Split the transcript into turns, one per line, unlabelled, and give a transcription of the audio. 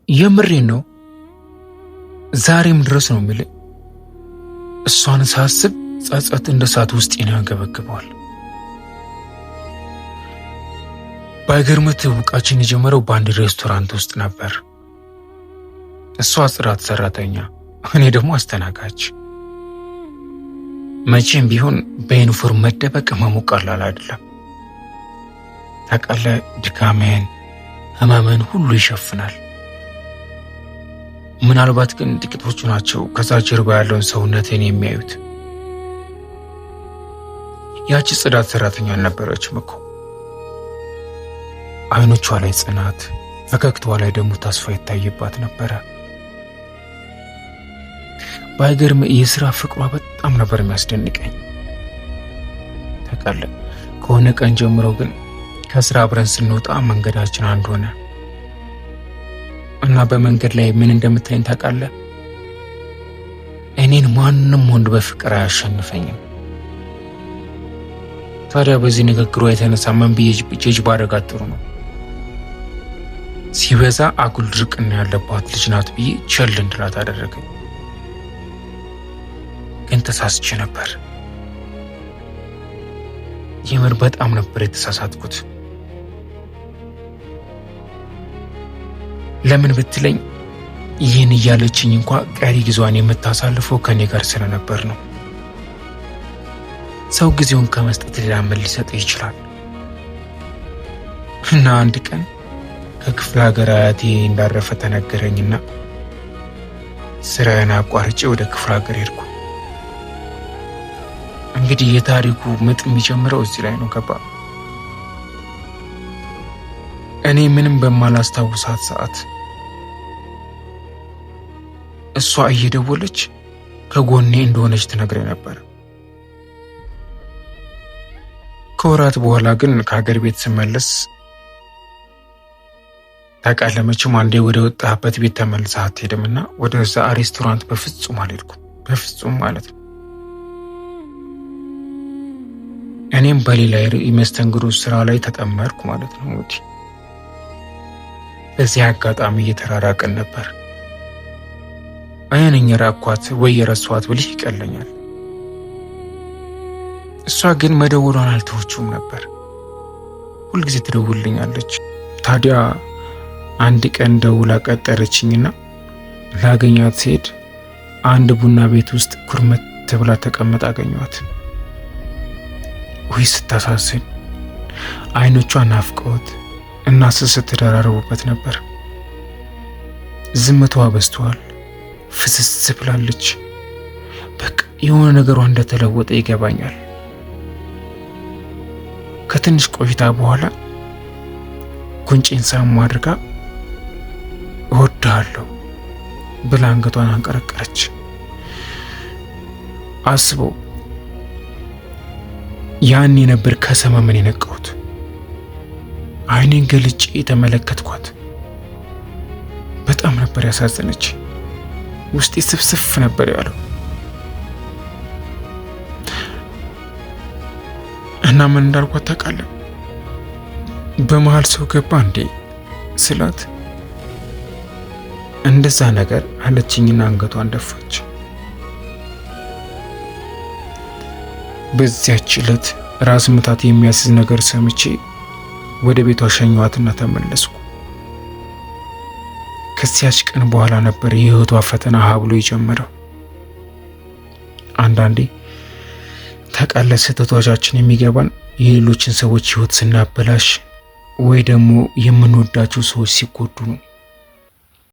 የምሬን ነው። ዛሬም ድረስ ነው የምልህ። እሷን ሳስብ ጸጸት እንደ እሳት ውስጤን ያንገበግበዋል። ባይገርምህ ትውውቃችን የጀመረው በአንድ ሬስቶራንት ውስጥ ነበር። እሷ ጽዳት ሰራተኛ፣ እኔ ደግሞ አስተናጋጅ። መቼም ቢሆን በዩኒፎርም መደበቅ ህመሙ ቀላል አይደለም። ታውቃለህ፣ ድካምህን፣ ህመምህን ሁሉ ይሸፍናል። ምናልባት ግን ጥቂቶቹ ናቸው ከዛ ጀርባ ያለውን ሰውነትን የሚያዩት። ያቺ ጽዳት ሰራተኛ አልነበረችም እኮ። አይኖቿ ላይ ጽናት፣ ፈገግታዋ ላይ ደግሞ ተስፋ ይታይባት ነበረ። ባይገርም የሥራ ፍቅሯ በጣም ነበር የሚያስደንቀኝ። ታውቃለህ፣ ከሆነ ቀን ጀምሮ ግን ከስራ አብረን ስንወጣ መንገዳችን አንድ ሆነ እና በመንገድ ላይ ምን እንደምታይኝ ታውቃለህ? እኔን ማንም ወንድ በፍቅር አያሸንፈኝም። ታዲያ በዚህ ንግግሯ የተነሳ ምን ብዬ ጀጅ ባደርጋት ጥሩ ነው? ሲበዛ አጉል ድርቅና ያለባት ልጅ ናት ብዬ ቸል እንድላት አደረገኝ። ግን ተሳስቼ ነበር። የምር በጣም ነበር የተሳሳትኩት። ለምን ብትለኝ ይህን እያለችኝ እንኳ ቀሪ ጊዜዋን የምታሳልፈው ከኔ ጋር ስለነበር ነው። ሰው ጊዜውን ከመስጠት ሌላ ምን ሊሰጥ ይችላል? እና አንድ ቀን ከክፍለ ሀገር አያቴ እንዳረፈ ተነገረኝና ስራዬን አቋርጬ ወደ ክፍለ ሀገር ሄድኩ። እንግዲህ የታሪኩ ምጥ የሚጀምረው እዚህ ላይ ነው። ገባ? እኔ ምንም በማላስታውሳት ሰዓት እሷ እየደወለች ከጎኔ እንደሆነች ትነግረኝ ነበር። ከወራት በኋላ ግን ከሀገር ቤት ስመለስ ታውቃለህ፣ መቼም አንዴ ወደ ወጣህበት ቤት ተመልሰህ አትሄድምና ወደዛ ሬስቶራንት በፍጹም አልሄድኩም። በፍጹም ማለት ነው። እኔም በሌላ የመስተንግዶ ስራ ላይ ተጠመርኩ ማለት ነው። እንግዲህ በዚህ አጋጣሚ እየተራራቅን ነበር። እኔ ነኝ የራኳት ወይ የረሷት ብልሽ ይቀለኛል። እሷ ግን መደወሏን አልተወችውም ነበር። ሁልጊዜ ትደውልልኛለች። ታዲያ አንድ ቀን ደውላ ቀጠረችኝና ላገኛት ስሄድ አንድ ቡና ቤት ውስጥ ኩርመት ብላ ተቀምጣ አገኘኋት። ወይ ስታሳዝን! አይኖቿ ናፍቆት እና ስስት ተደራረቡበት ነበር። ዝምታዋ በዝቷል። ፍስስ ብላለች። በቃ የሆነ ነገሯ እንደተለወጠ ይገባኛል። ከትንሽ ቆይታ በኋላ ጉንጬን ሳም አድርጋ እወድሃለሁ ብላ አንገቷን አንቀረቀረች። አስበው፣ ያኔ ነበር ከሰመመን የነቃሁት። አይኔን ገልጬ የተመለከትኳት። በጣም ነበር ያሳዘነች። ውስጤ ስፍስፍ ነበር ያለው እና ምን እንዳልኳት ታውቃለህ? በመሃል ሰው ገባ እንዴ ስላት እንደዛ ነገር አለችኝና አንገቷን ደፋች። በዚያች ዕለት ራስ ምታት የሚያስዝ ነገር ሰምቼ ወደ ቤቷ ሸኘኋትና ተመለስኩ። ከዚያች ቀን በኋላ ነበር የህይወቷ ፈተና ሀብሎ የጀመረው። አንዳንዴ ታውቃለህ፣ ስህተቶቻችን የሚገባን የሌሎችን ሰዎች ህይወት ስናበላሽ ወይ ደግሞ የምንወዳቸው ሰዎች ሲጎዱ ነው።